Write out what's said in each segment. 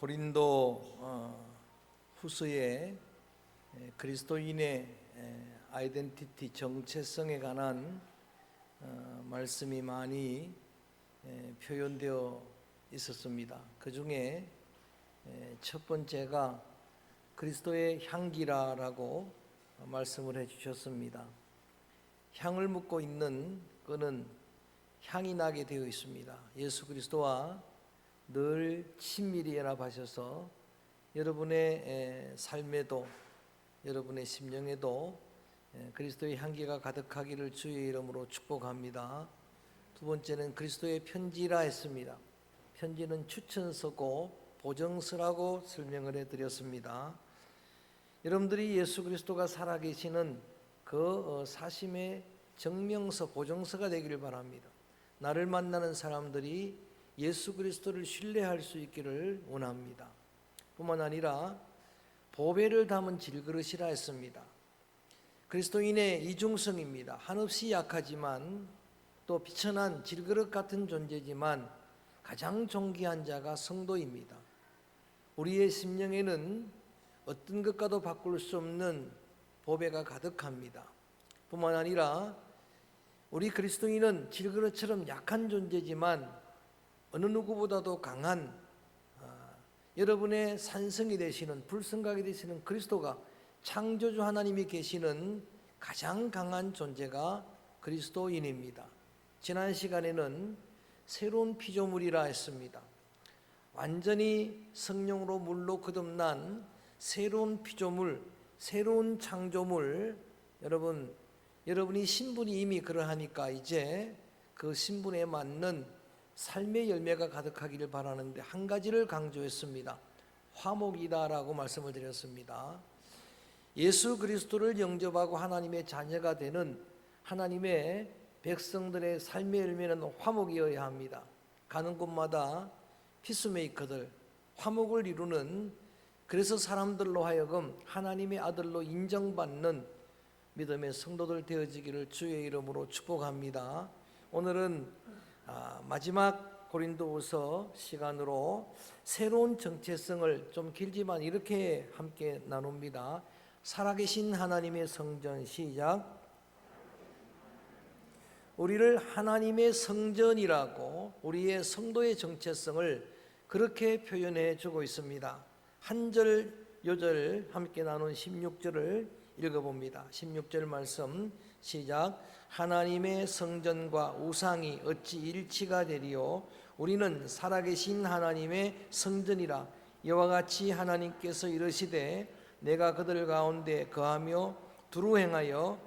고린도 후서의 그리스도인의 아이덴티티 정체성에 관한 말씀이 많이 표현되어 있었습니다. 그 중에 첫 번째가 그리스도의 향기라라고 말씀을 해주셨습니다. 향을 묻고 있는 끈은 향이 나게 되어 있습니다. 예수 그리스도와 늘 친밀히 연합하셔서 여러분의 삶에도 여러분의 심령에도 그리스도의 향기가 가득하기를 주의 이름으로 축복합니다. 두 번째는 그리스도의 편지라 했습니다. 편지는 추천서고 보증서라고 설명을 해드렸습니다. 여러분들이 예수 그리스도가 살아계시는 그 사심의 증명서, 보증서가 되기를 바랍니다. 나를 만나는 사람들이 예수 그리스도를 신뢰할 수 있기를 원합니다. 뿐만 아니라 보배를 담은 질그릇이라 했습니다. 그리스도인의 이중성입니다. 한없이 약하지만 또 비천한 질그릇 같은 존재지만 가장 존귀한 자가 성도입니다. 우리의 심령에는 어떤 것과도 바꿀 수 없는 보배가 가득합니다. 뿐만 아니라 우리 그리스도인은 질그릇처럼 약한 존재지만 어느 누구보다도 강한 여러분의 산성이 되시는, 불성각이 되시는 그리스도가, 창조주 하나님이 계시는 가장 강한 존재가 그리스도인입니다. 지난 시간에는 새로운 피조물이라 했습니다. 완전히 성령으로 물로 거듭난 새로운 피조물, 새로운 창조물, 여러분이 신분이 이미 그러하니까 이제 그 신분에 맞는 삶의 열매가 가득하기를 바라는데 한 가지를 강조했습니다. 화목이다라고 말씀을 드렸습니다. 예수 그리스도를 영접하고 하나님의 자녀가 되는 하나님의 백성들의 삶의 열매는 화목이어야 합니다. 가는 곳마다 피스메이커들, 화목을 이루는, 그래서 사람들로 하여금 하나님의 아들로 인정받는 믿음의 성도들 되어지기를 주의 이름으로 축복합니다. 오늘은 마지막 고린도후서 시간으로 새로운 정체성을 좀 길지만 이렇게 함께 나눕니다. 살아계신 하나님의 성전. 시작. 우리를 하나님의 성전이라고, 우리의 성도의 정체성을 그렇게 표현해 주고 있습니다. 한 절 요절 함께 나눈 16절을 읽어봅니다. 16절 말씀 시작. 하나님의 성전과 우상이 어찌 일치가 되리요? 우리는 살아계신 하나님의 성전이라. 이와 같이 하나님께서 이르시되 내가 그들 가운데 거하며 두루 행하여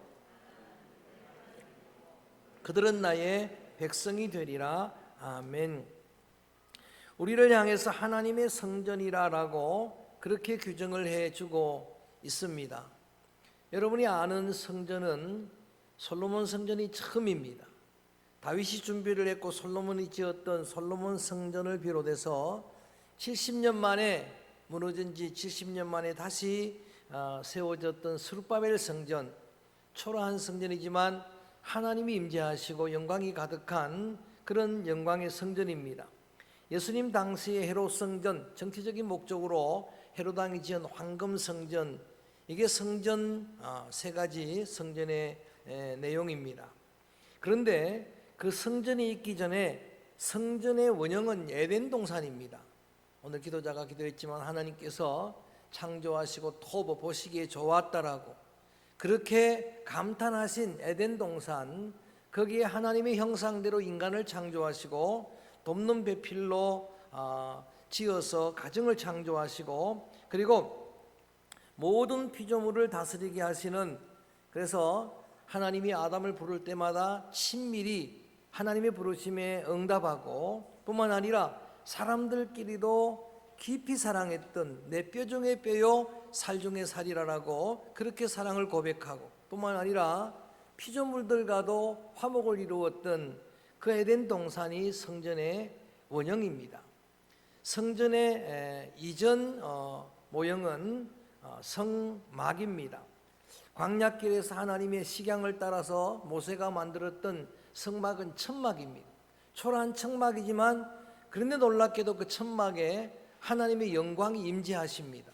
그들은 나의 백성이 되리라. 아멘. 우리를 향해서 하나님의 성전이라라고 그렇게 규정을 해주고 있습니다. 여러분이 아는 성전은 솔로몬 성전이 처음입니다. 다윗이 준비를 했고 솔로몬이 지었던 솔로몬 성전을 비롯해서 70년 만에 무너진 지 70년 만에 다시 세워졌던 스룹바벨 성전, 초라한 성전이지만 하나님이 임재하시고 영광이 가득한 그런 영광의 성전입니다. 예수님 당시의 헤롯 성전, 정치적인 목적으로 헤롯 왕이 지은 황금 성전, 이게 성전 세 가지 성전의 내용입니다. 그런데 그 성전이 있기 전에 성전의 원형은 에덴 동산입니다. 오늘 기도자가 기도했지만 하나님께서 창조하시고 토보 보시기에 좋았다라고 그렇게 감탄하신 에덴 동산, 거기에 하나님의 형상대로 인간을 창조하시고 돕는 배필로 지어서 가정을 창조하시고 그리고 모든 피조물을 다스리게 하시는, 그래서 하나님이 아담을 부를 때마다 친밀히 하나님의 부르심에 응답하고 뿐만 아니라 사람들끼리도 깊이 사랑했던 내 뼈 중에 뼈요 살 중에 살이라라고 그렇게 사랑을 고백하고 뿐만 아니라 피조물들과도 화목을 이루었던 그 에덴 동산이 성전의 원형입니다. 성전의 이전 모형은 성막입니다. 광야길에서 하나님의 식양을 따라서 모세가 만들었던 성막은 천막입니다. 초라한 천막이지만 그런데 놀랍게도 그 천막에 하나님의 영광이 임재하십니다.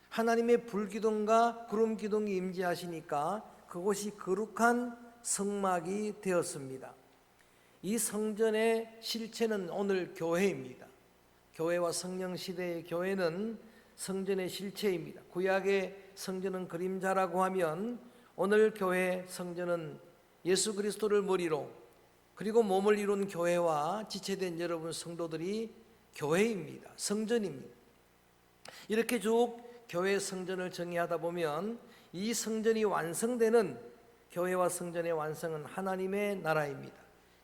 하나님의 불기둥과 구름기둥이 임재하시니까 그곳이 거룩한 성막이 되었습니다. 이 성전의 실체는 오늘 교회입니다. 교회와 성령 시대의 교회는 성전의 실체입니다. 구약의 성전은 그림자라고 하면 오늘 교회 성전은 예수 그리스도를 머리로 그리고 몸을 이룬 교회와 지체된 여러분 성도들이 교회입니다. 성전입니다. 이렇게 쭉 교회 성전을 정의하다 보면 이 성전이 완성되는 교회와 성전의 완성은 하나님의 나라입니다.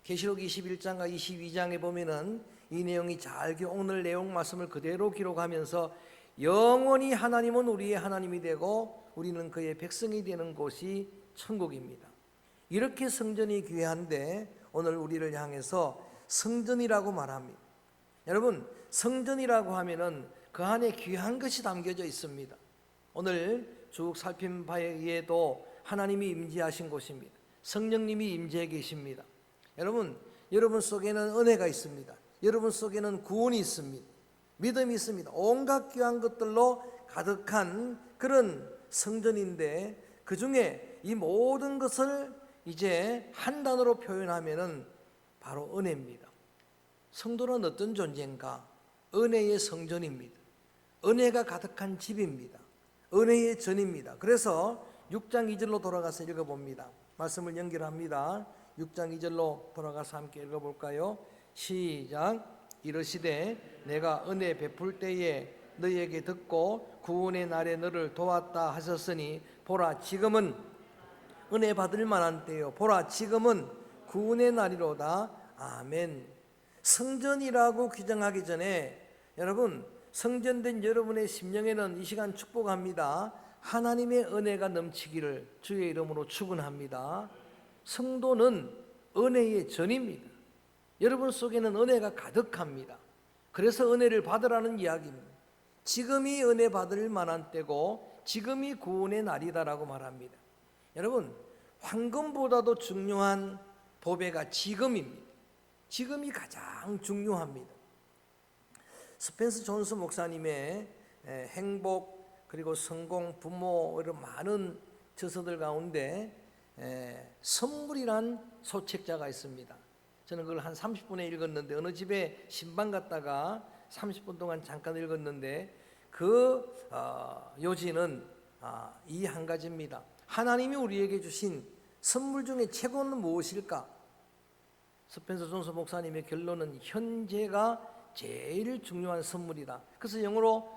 계시록 21장과 22장에 보면은 이 내용이 잘 오늘 내용 말씀을 그대로 기록하면서 영원히 하나님은 우리의 하나님이 되고 우리는 그의 백성이 되는 곳이 천국입니다. 이렇게 성전이 귀한데 오늘 우리를 향해서 성전이라고 말합니다. 여러분, 성전이라고 하면은 그 안에 귀한 것이 담겨져 있습니다. 오늘 쭉 살핀 바에 의해도 하나님이 임재하신 곳입니다. 성령님이 임재해 계십니다. 여러분 속에는 은혜가 있습니다. 여러분 속에는 구원이 있습니다. 믿음이 있습니다. 온갖 귀한 것들로 가득한 그런 성전인데 그 중에 이 모든 것을 이제 한 단어로 표현하면은 바로 은혜입니다. 성도는 어떤 존재인가? 은혜의 성전입니다. 은혜가 가득한 집입니다. 은혜의 전입니다. 그래서 6장 2절로 돌아가서 읽어봅니다. 말씀을 연결합니다. 6장 2절로 돌아가서 함께 읽어볼까요? 시작. 이르시되 내가 은혜 베풀 때에 너희에게 듣고 구원의 날에 너를 도왔다 하셨으니 보라 지금은 은혜 받을 만한 때요 보라 지금은 구원의 날이로다. 아멘. 성전이라고 규정하기 전에 여러분 성전된 여러분의 심령에는 이 시간 축복합니다. 하나님의 은혜가 넘치기를 주의 이름으로 축원합니다. 성도는 은혜의 전입니다. 여러분 속에는 은혜가 가득합니다. 그래서 은혜를 받으라는 이야기입니다. 지금이 은혜 받을 만한 때고 지금이 구원의 날이다라고 말합니다. 여러분 황금보다도 중요한 보배가 지금입니다. 지금이 가장 중요합니다. 스펜서 존스 목사님의 행복 그리고 성공 부모 이런 많은 저서들 가운데 선물이란 소책자가 있습니다. 저는 그걸 한 30분에 읽었는데 어느 집에 신방 갔다가 30분 동안 잠깐 읽었는데 그 요지는 이 한 가지입니다. 하나님이 우리에게 주신 선물 중에 최고는 무엇일까? 스펜서 존스 목사님의 결론은 현재가 제일 중요한 선물이다. 그래서 영어로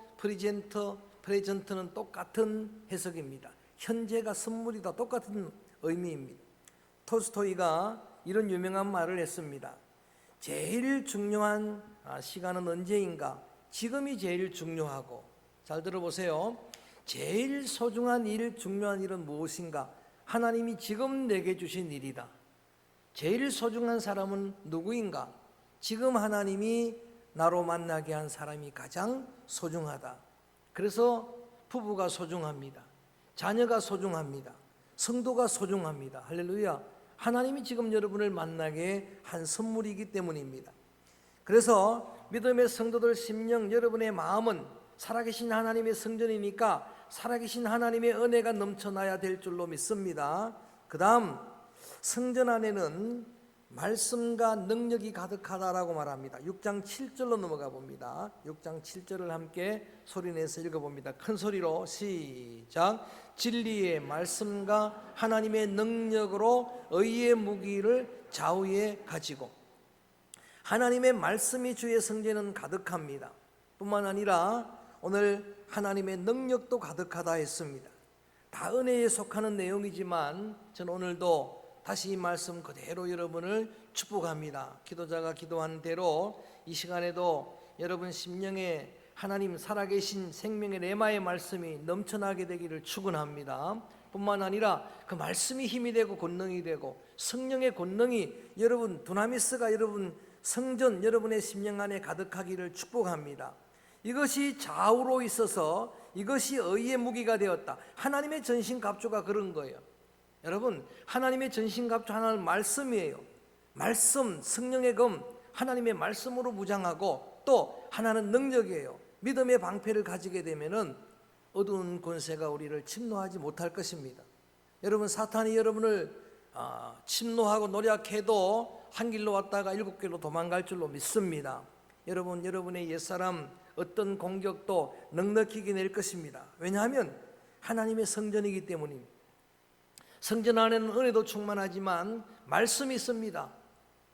프레젠트는 똑같은 해석입니다. 현재가 선물이다. 똑같은 의미입니다. 톨스토이가 이런 유명한 말을 했습니다. 제일 중요한 시간은 언제인가? 지금이 제일 중요하고, 잘 들어보세요. 제일 소중한 일, 중요한 일은 무엇인가? 하나님이 지금 내게 주신 일이다. 제일 소중한 사람은 누구인가? 지금 하나님이 나로 만나게 한 사람이 가장 소중하다. 그래서 부부가 소중합니다. 자녀가 소중합니다. 성도가 소중합니다. 할렐루야. 하나님이 지금 여러분을 만나게 한 선물이기 때문입니다. 그래서 믿음의 성도들 심령, 여러분의 마음은 살아계신 하나님의 성전이니까 살아계신 하나님의 은혜가 넘쳐나야 될 줄로 믿습니다. 그 다음 성전 안에는 말씀과 능력이 가득하다라고 말합니다. 6장 7절로 넘어가 봅니다. 6장 7절을 함께 소리내서 읽어봅니다. 큰 소리로 시작. 진리의 말씀과 하나님의 능력으로 의의 무기를 좌우에 가지고. 하나님의 말씀이 주의 성전에는 가득합니다. 뿐만 아니라 오늘 하나님의 능력도 가득하다 했습니다. 다 은혜에 속하는 내용이지만 저는 오늘도 다시 이 말씀 그대로 여러분을 축복합니다. 기도자가 기도한 대로 이 시간에도 여러분 심령에 하나님 살아계신 생명의 레마의 말씀이 넘쳐나게 되기를 축원합니다. 뿐만 아니라 그 말씀이 힘이 되고 권능이 되고 성령의 권능이 여러분 두나미스가 여러분 성전 여러분의 심령 안에 가득하기를 축복합니다. 이것이 좌우로 있어서 이것이 의의 무기가 되었다. 하나님의 전신갑주가 그런 거예요. 여러분 하나님의 전신갑주 하나는 말씀이에요. 말씀, 성령의 검, 하나님의 말씀으로 무장하고 또 하나는 능력이에요. 믿음의 방패를 가지게 되면은 어두운 권세가 우리를 침노하지 못할 것입니다. 여러분, 사탄이 여러분을 침노하고 노력해도 한 길로 왔다가 7길로 도망갈 줄로 믿습니다. 여러분, 여러분의 옛사람 어떤 공격도 넉넉히 이겨낼 것입니다. 왜냐하면 하나님의 성전이기 때문입니다. 성전 안에는 은혜도 충만하지만 말씀이 있습니다.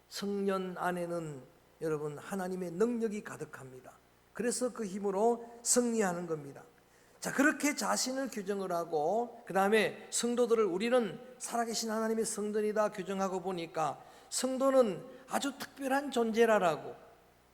성전 안에는 여러분 하나님의 능력이 가득합니다. 그래서 그 힘으로 승리하는 겁니다. 자, 그렇게 자신을 규정을 하고 그 다음에 성도들을 우리는 살아계신 하나님의 성전이다 규정하고 보니까 성도는 아주 특별한 존재라라고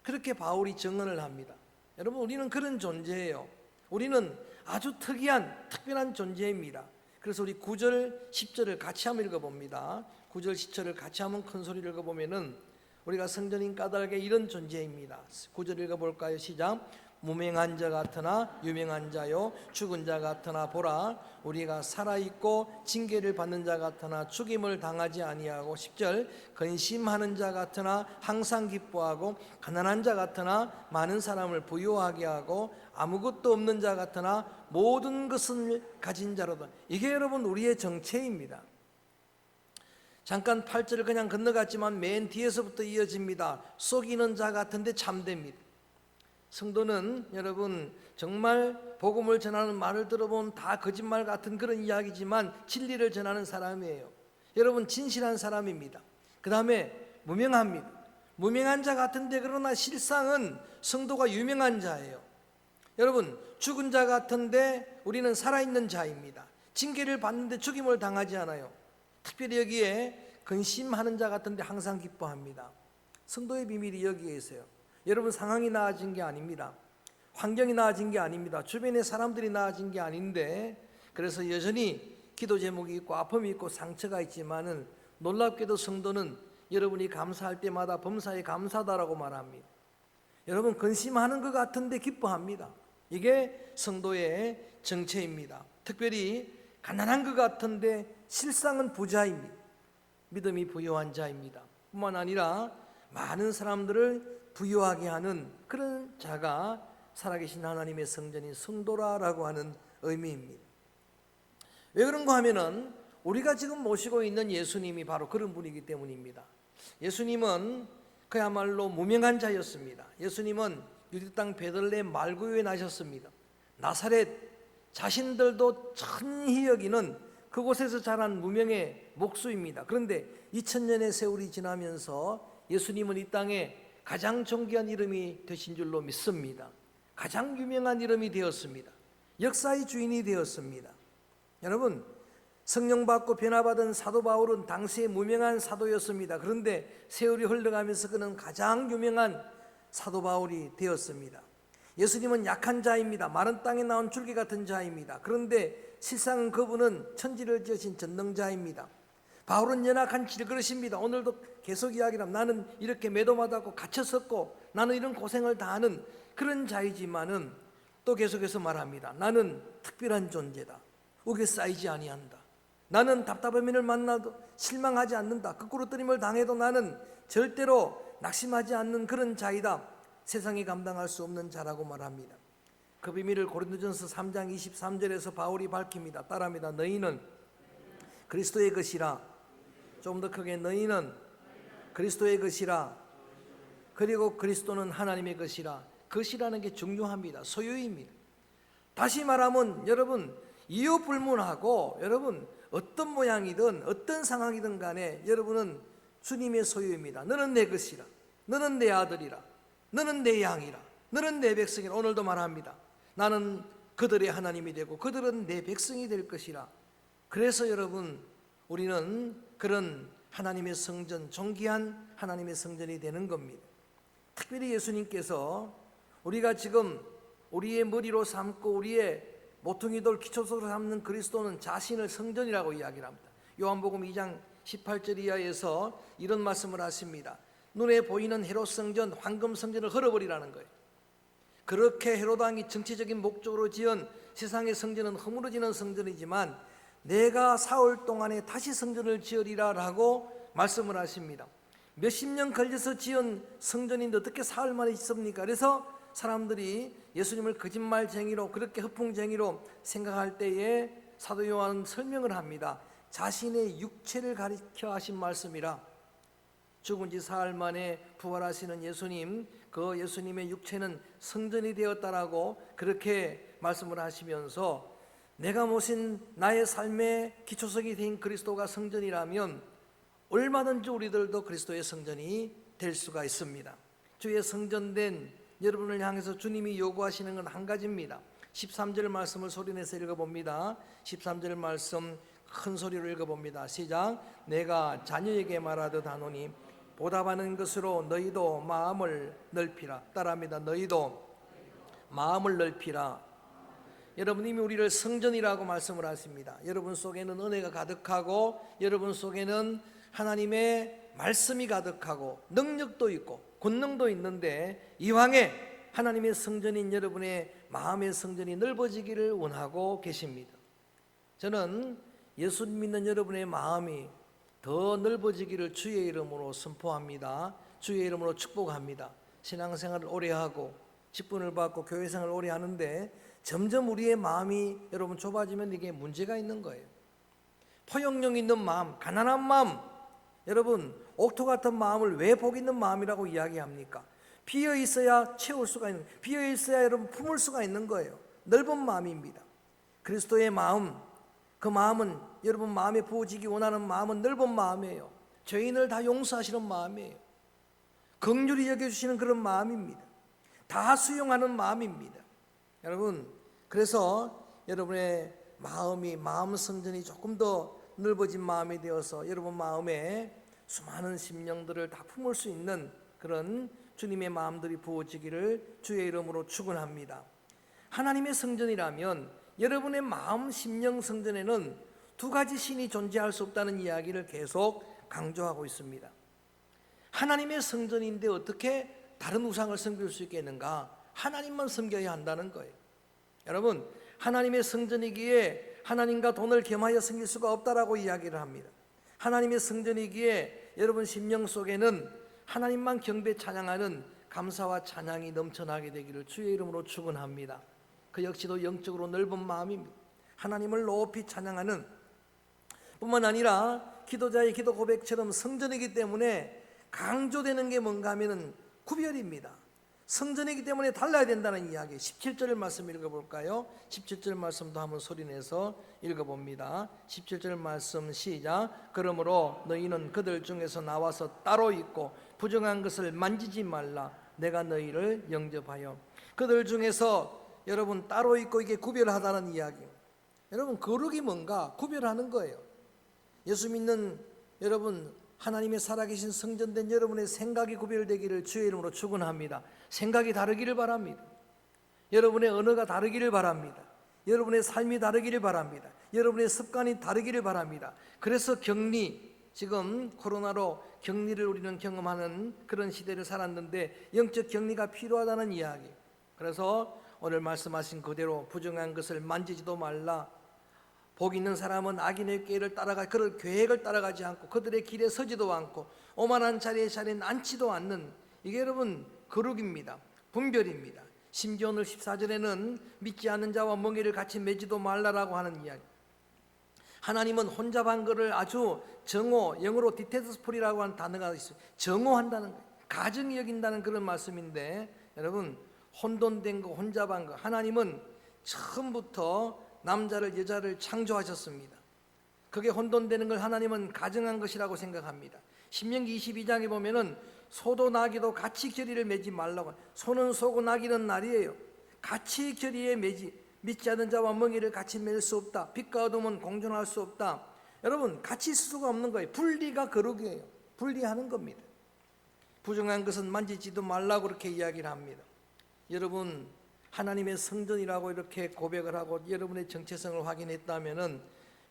그렇게 바울이 증언을 합니다. 여러분, 우리는 그런 존재예요. 우리는 아주 특별한 존재입니다. 그래서 우리 9절 10절을 같이 한번 읽어봅니다. 9절 10절을 같이 한번 큰 소리를 읽어보면은 우리가 성전인 까닭에 이런 존재입니다. 9절 읽어볼까요? 시작. 무명한 자 같으나 유명한 자요, 죽은 자 같으나 보라, 우리가 살아있고 징계를 받는 자 같으나 죽임을 당하지 아니하고. 10절. 근심하는 자 같으나 항상 기뻐하고, 가난한 자 같으나 많은 사람을 부유하게 하고, 아무것도 없는 자 같으나 모든 것을 가진 자로다. 이게 여러분 우리의 정체입니다. 잠깐 8절을 그냥 건너갔지만 맨 뒤에서부터 이어집니다. 속이는 자 같은데 참됩니다. 성도는 여러분 정말 복음을 전하는 말을 들어보면 다 거짓말 같은 그런 이야기지만 진리를 전하는 사람이에요. 여러분, 진실한 사람입니다. 그 다음에 무명합니다. 무명한 자 같은데 그러나 실상은 성도가 유명한 자예요. 여러분, 죽은 자 같은데 우리는 살아있는 자입니다. 징계를 받는데 죽임을 당하지 않아요. 특별히 여기에 근심하는 자 같은데 항상 기뻐합니다. 성도의 비밀이 여기에 있어요. 여러분, 상황이 나아진 게 아닙니다. 환경이 나아진 게 아닙니다. 주변의 사람들이 나아진 게 아닌데, 그래서 여전히 기도 제목이 있고 아픔이 있고 상처가 있지만은 놀랍게도 성도는 여러분이 감사할 때마다 범사에 감사다라고 말합니다. 여러분, 근심하는 것 같은데 기뻐합니다. 이게 성도의 정체입니다. 특별히 가난한 것 같은데 실상은 부자입니다. 믿음이 부유한 자입니다. 뿐만 아니라 많은 사람들을 부유하게 하는 그런 자가 살아계신 하나님의 성전인 성도라라고 하는 의미입니다. 왜 그런가 하면은 우리가 지금 모시고 있는 예수님이 바로 그런 분이기 때문입니다. 예수님은 그야말로 무명한 자였습니다. 예수님은 유대 땅 베들레헴 말구유에 나셨습니다. 나사렛, 자신들도 천히 여기는 그곳에서 자란 무명의 목수입니다. 그런데 2000년의 세월이 지나면서 예수님은 이 땅에 가장 존귀한 이름이 되신 줄로 믿습니다. 가장 유명한 이름이 되었습니다. 역사의 주인이 되었습니다. 여러분, 성령 받고 변화받은 사도 바울은 당시에 무명한 사도였습니다. 그런데 세월이 흘러가면서 그는 가장 유명한 사도 바울이 되었습니다. 예수님은 약한 자입니다. 마른 땅에 나온 줄기 같은 자입니다. 그런데 실상은 그분은 천지를 지으신 전능자입니다. 바울은 연약한 질그릇입니다. 오늘도 계속 이야기하면 나는 이렇게 매도받았고 갇혔었고 나는 이런 고생을 다하는 그런 자이지만은 또 계속해서 말합니다. 나는 특별한 존재다. 우겨 쌓이지 아니한다. 나는 답답함을 만나도 실망하지 않는다. 거꾸로 뜨림을 당해도 나는 절대로 낙심하지 않는 그런 자이다. 세상이 감당할 수 없는 자라고 말합니다. 그 비밀을 고린도전서 3장 23절에서 바울이 밝힙니다. 따라합니다. 너희는 그리스도의 것이라. 좀 더 크게, 너희는 그리스도의 것이라. 그리고 그리스도는 하나님의 것이라. 것이라는 게 중요합니다. 소유입니다. 다시 말하면 여러분, 이유 불문하고 여러분 어떤 모양이든 어떤 상황이든 간에 여러분은 주님의 소유입니다. 너는 내 것이라. 너는 내 아들이라. 너는 내 양이라. 너는 내 백성이라. 오늘도 말합니다. 나는 그들의 하나님이 되고 그들은 내 백성이 될 것이라. 그래서 여러분, 우리는 그런 하나님의 성전, 존귀한 하나님의 성전이 되는 겁니다. 특별히 예수님께서 우리가 지금 우리의 머리로 삼고 우리의 모퉁이돌 기초석으로 삼는 그리스도는 자신을 성전이라고 이야기를 합니다. 요한복음 2장 18절 이하에서 이런 말씀을 하십니다. 눈에 보이는 헤롯 성전, 황금 성전을 헐어버리라는 거예요. 그렇게 헤롯 왕이 정치적인 목적으로 지은 세상의 성전은 허물어지는 성전이지만 내가 사흘 동안에 다시 성전을 지으리라 라고 말씀을 하십니다. 몇십 년 걸려서 지은 성전인데 어떻게 사흘 만에 짓습니까? 그래서 사람들이 예수님을 거짓말쟁이로 그렇게 허풍쟁이로 생각할 때에 사도 요한은 설명을 합니다. 자신의 육체를 가리켜 하신 말씀이라. 죽은 지 사흘 만에 부활하시는 예수님, 그 예수님의 육체는 성전이 되었다라고 그렇게 말씀을 하시면서 내가 모신 나의 삶의 기초석이 된 그리스도가 성전이라면 얼마든지 우리들도 그리스도의 성전이 될 수가 있습니다. 주의 성전된 여러분을 향해서 주님이 요구하시는 건 한 가지입니다. 13절 말씀을 소리내서 읽어봅니다. 13절 말씀 큰 소리로 읽어봅니다. 시작. 내가 자녀에게 말하듯 하노니 보답하는 것으로 너희도 마음을 넓히라. 따라합니다. 너희도 마음을 넓히라. 여러분, 이미 우리를 성전이라고 말씀을 하십니다. 여러분 속에는 은혜가 가득하고 여러분 속에는 하나님의 말씀이 가득하고 능력도 있고 권능도 있는데 이왕에 하나님의 성전인 여러분의 마음의 성전이 넓어지기를 원하고 계십니다. 저는 예수 믿는 여러분의 마음이 더 넓어지기를 주의 이름으로 선포합니다. 주의 이름으로 축복합니다. 신앙생활을 오래 하고 직분을 받고 교회생활을 오래 하는데 점점 우리의 마음이 여러분 좁아지면 이게 문제가 있는 거예요. 포용력 있는 마음, 가난한 마음, 여러분 옥토 같은 마음을 왜 복 있는 마음이라고 이야기합니까? 비어 있어야 채울 수가 있는, 비어 있어야 여러분 품을 수가 있는 거예요. 넓은 마음입니다. 그리스도의 마음, 그 마음은 여러분 마음에 부어지기 원하는 마음은 넓은 마음이에요. 죄인을 다 용서하시는 마음이에요. 긍휼히 여겨주시는 그런 마음입니다. 다 수용하는 마음입니다. 여러분, 그래서 여러분의 마음이, 마음 성전이 조금 더 넓어진 마음이 되어서 여러분 마음에 수많은 심령들을 다 품을 수 있는 그런 주님의 마음들이 부어지기를 주의 이름으로 축원합니다. 하나님의 성전이라면 여러분의 마음, 심령 성전에는 두 가지 신이 존재할 수 없다는 이야기를 계속 강조하고 있습니다. 하나님의 성전인데 어떻게 다른 우상을 섬길 수 있겠는가? 하나님만 섬겨야 한다는 거예요. 여러분, 하나님의 성전이기에 하나님과 돈을 겸하여 섬길 수가 없다라고 이야기를 합니다. 하나님의 성전이기에 여러분 심령 속에는 하나님만 경배 찬양하는 감사와 찬양이 넘쳐나게 되기를 주의 이름으로 축원합니다. 그 역시도 영적으로 넓은 마음입니다. 하나님을 높이 찬양하는 뿐만 아니라 기도자의 기도 고백처럼 성전이기 때문에 강조되는 게 뭔가 하면은 구별입니다. 성전이기 때문에 달라야 된다는 이야기. 17절 말씀 읽어볼까요? 17절 말씀도 한번 소리내서 읽어봅니다. 17절 말씀 시작. 그러므로 너희는 그들 중에서 나와서 따로 있고 부정한 것을 만지지 말라. 내가 너희를 영접하여. 그들 중에서 여러분 따로 있고 이게 구별하다는 이야기. 여러분 거룩이 뭔가 구별하는 거예요. 예수 믿는 여러분 하나님의 살아계신 성전된 여러분의 생각이 구별되기를 주의 이름으로 축원합니다. 생각이 다르기를 바랍니다. 여러분의 언어가 다르기를 바랍니다. 여러분의 삶이 다르기를 바랍니다. 여러분의 습관이 다르기를 바랍니다. 그래서 격리, 지금 코로나로 격리를 우리는 경험하는 그런 시대를 살았는데 영적 격리가 필요하다는 이야기. 그래서 오늘 말씀하신 그대로 부정한 것을 만지지도 말라. 복 있는 사람은 악인의 꾀를 따라가 그럴 계획을 따라가지 않고 그들의 길에 서지도 않고 오만한 자리에 앉지도 않는, 이게 여러분 거룩입니다. 분별입니다. 심지어 오늘 14절에는 믿지 않는 자와 멍에를 같이 매지도 말라라고 하는 이야기. 하나님은 혼잡한 것을 아주 정오, 영어로 디테스폴이라고 하는 단어가 있어요. 정오한다는 거예요. 가정이 여긴다는 그런 말씀인데 여러분 혼돈된 거, 혼잡한 거, 하나님은 처음부터 남자를 여자를 창조하셨습니다. 그게 혼돈되는 걸 하나님은 가정한 것이라고 생각합니다. 신명기 22장에 보면은 소도 나귀도 같이 결의를 맺지 말라고. 소는 소고 나귀는 날이에요. 같이 결의에 맺지. 믿지 않는 자와 멍에를 같이 맬 수 없다. 빛과 어둠은 공존할 수 없다. 여러분 같이 있을 수가 없는 거예요. 분리가 거룩이에요. 분리하는 겁니다. 부정한 것은 만지지도 말라고 그렇게 이야기를 합니다. 여러분 하나님의 성전이라고 이렇게 고백을 하고 여러분의 정체성을 확인했다면은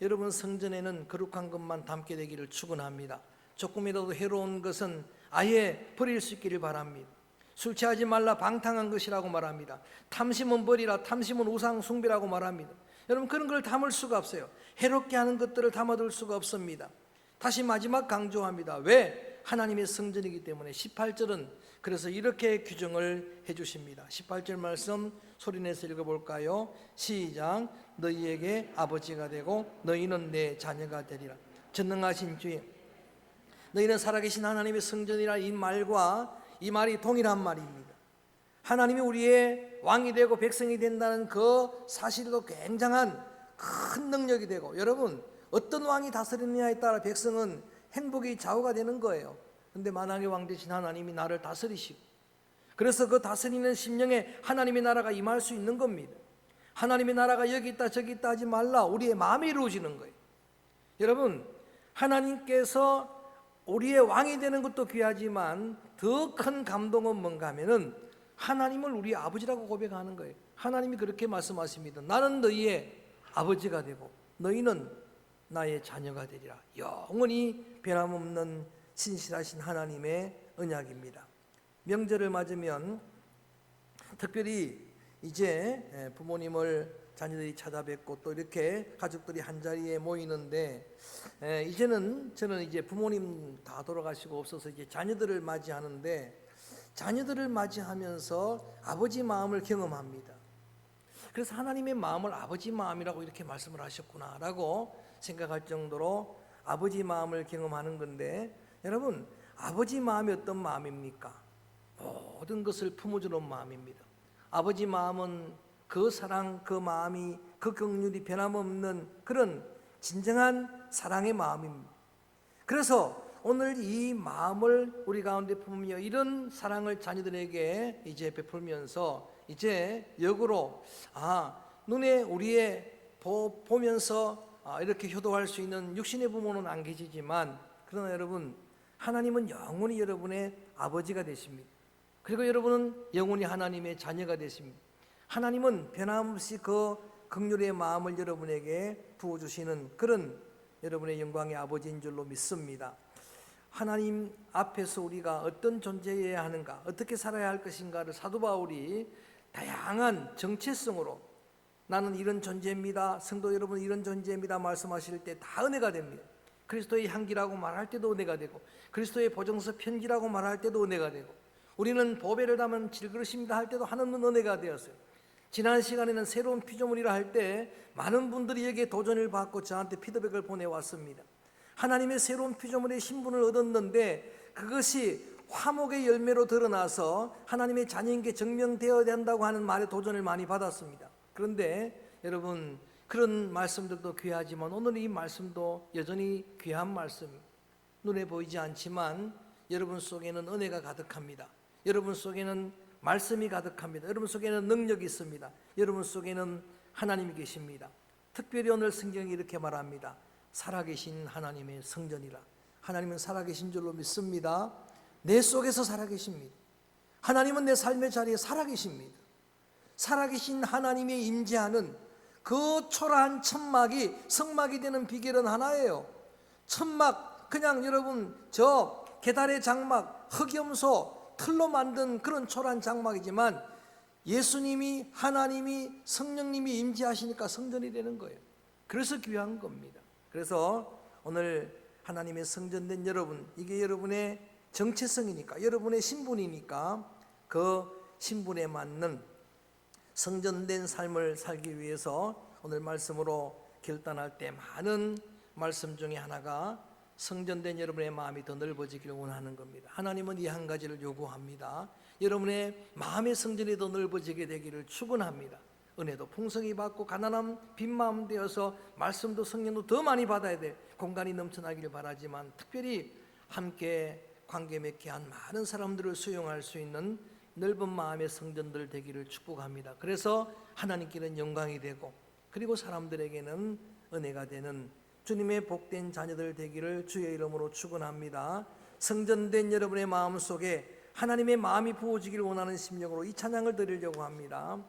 여러분 성전에는 거룩한 것만 담게 되기를 축원합니다. 조금이라도 해로운 것은 아예 버릴 수 있기를 바랍니다. 술 취하지 말라, 방탕한 것이라고 말합니다. 탐심은 버리라, 탐심은 우상 숭배라고 말합니다. 여러분 그런 걸 담을 수가 없어요. 해롭게 하는 것들을 담아둘 수가 없습니다. 다시 마지막 강조합니다. 왜? 하나님의 성전이기 때문에 18절은 그래서 이렇게 규정을 해주십니다. 18절 말씀 소리내서 읽어볼까요? 시작. 너희에게 아버지가 되고 너희는 내 자녀가 되리라. 전능하신 주님, 너희는 살아계신 하나님의 성전이라 이 말과 이 말이 동일한 말입니다. 하나님이 우리의 왕이 되고 백성이 된다는 그 사실도 굉장한 큰 능력이 되고, 여러분 어떤 왕이 다스리느냐에 따라 백성은 행복이 좌우가 되는 거예요. 그런데 만왕의 왕 되신 하나님이 나를 다스리시고, 그래서 그 다스리는 심령에 하나님의 나라가 임할 수 있는 겁니다. 하나님의 나라가 여기 있다 저기 있다 하지 말라. 우리의 마음이 이루어지는 거예요. 여러분, 하나님께서 우리의 왕이 되는 것도 귀하지만 더 큰 감동은 뭔가 하면은 하나님을 우리의 아버지라고 고백하는 거예요. 하나님이 그렇게 말씀하십니다. 나는 너희의 아버지가 되고 너희는 나의 자녀가 되리라. 영원히 변함없는 신실하신 하나님의 언약입니다. 명절을 맞으면 특별히 이제 부모님을 자녀들이 찾아뵙고 또 이렇게 가족들이 한자리에 모이는데, 이제는 저는 이제 부모님 다 돌아가시고 없어서 이제 자녀들을 맞이하는데, 자녀들을 맞이하면서 아버지 마음을 경험합니다. 그래서 하나님의 마음을 아버지 마음이라고 이렇게 말씀을 하셨구나라고 생각할 정도로 아버지 마음을 경험하는 건데, 여러분 아버지 마음이 어떤 마음입니까? 모든 것을 품어주는 마음입니다. 아버지 마음은 그 사랑, 그 마음이, 그 긍휼이 변함없는 그런 진정한 사랑의 마음입니다. 그래서 오늘 이 마음을 우리 가운데 품으며 이런 사랑을 자녀들에게 이제 베풀면서 이제 역으로 눈에 우리의 보면서 이렇게 효도할 수 있는 육신의 부모는 안 계시지만, 그러나 여러분 하나님은 영원히 여러분의 아버지가 되십니다. 그리고 여러분은 영원히 하나님의 자녀가 되십니다. 하나님은 변함없이 그 긍휼의 마음을 여러분에게 부어주시는 그런 여러분의 영광의 아버지인 줄로 믿습니다. 하나님 앞에서 우리가 어떤 존재여야 하는가, 어떻게 살아야 할 것인가를 사도 바울이 다양한 정체성으로 나는 이런 존재입니다, 성도 여러분 이런 존재입니다 말씀하실 때 다 은혜가 됩니다. 그리스도의 향기라고 말할 때도 은혜가 되고, 그리스도의 보정서 편지라고 말할 때도 은혜가 되고, 우리는 보배를 담은 질그릇입니다 할 때도 하나님은 은혜가 되었어요. 지난 시간에는 새로운 피조물이라 할 때 많은 분들이 여기에 도전을 받고 저한테 피드백을 보내왔습니다. 하나님의 새로운 피조물의 신분을 얻었는데 그것이 화목의 열매로 드러나서 하나님의 자녀인 게 증명되어야 된다고 하는 말에 도전을 많이 받았습니다. 그런데 여러분, 그런 말씀들도 귀하지만 오늘 이 말씀도 여전히 귀한 말씀, 눈에 보이지 않지만 여러분 속에는 은혜가 가득합니다. 여러분 속에는 말씀이 가득합니다. 여러분 속에는 능력이 있습니다. 여러분 속에는 하나님이 계십니다. 특별히 오늘 성경이 이렇게 말합니다. 살아계신 하나님의 성전이라. 하나님은 살아계신 줄로 믿습니다. 내 속에서 살아계십니다. 하나님은 내 삶의 자리에 살아계십니다. 살아계신 하나님의 임재하는 그 초라한 천막이 성막이 되는 비결은 하나예요. 천막, 그냥 여러분 저 계달의 장막, 흑염소, 틀로 만든 그런 초라한 장막이지만 예수님이, 하나님이, 성령님이 임재하시니까 성전이 되는 거예요. 그래서 귀한 겁니다. 그래서 오늘 하나님의 성전된 여러분, 이게 여러분의 정체성이니까, 여러분의 신분이니까 그 신분에 맞는 성전된 삶을 살기 위해서 오늘 말씀으로 결단할 때 많은 말씀 중에 하나가 성전된 여러분의 마음이 더 넓어지기를 원하는 겁니다. 하나님은 이 한 가지를 요구합니다. 여러분의 마음의 성전이 더 넓어지게 되기를 축원합니다. 은혜도 풍성히 받고 가난한 빈 마음 되어서 말씀도 성령도 더 많이 받아야 돼 공간이 넘쳐나기를 바라지만, 특별히 함께 관계 맺게 한 많은 사람들을 수용할 수 있는 넓은 마음의 성전들 되기를 축복합니다. 그래서 하나님께는 영광이 되고 그리고 사람들에게는 은혜가 되는 주님의 복된 자녀들 되기를 주의 이름으로 축원합니다. 성전된 여러분의 마음 속에 하나님의 마음이 부어지기를 원하는 심령으로 이 찬양을 드리려고 합니다.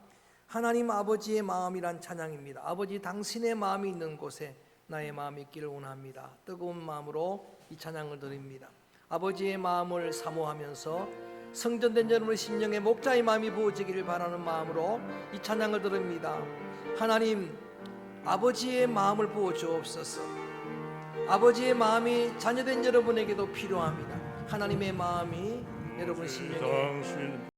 하나님 아버지의 마음이란 찬양입니다. 아버지 당신의 마음이 있는 곳에 나의 마음이 있기를 원합니다. 뜨거운 마음으로 이 찬양을 드립니다. 아버지의 마음을 사모하면서 성전된 여러분의 심령에 목자의 마음이 부어지기를 바라는 마음으로 이 찬양을 드립니다. 하나님, 아버지의 마음을 부어 주옵소서. 아버지의 마음이 자녀된 여러분에게도 필요합니다. 하나님의 마음이 여러분 심령에 당신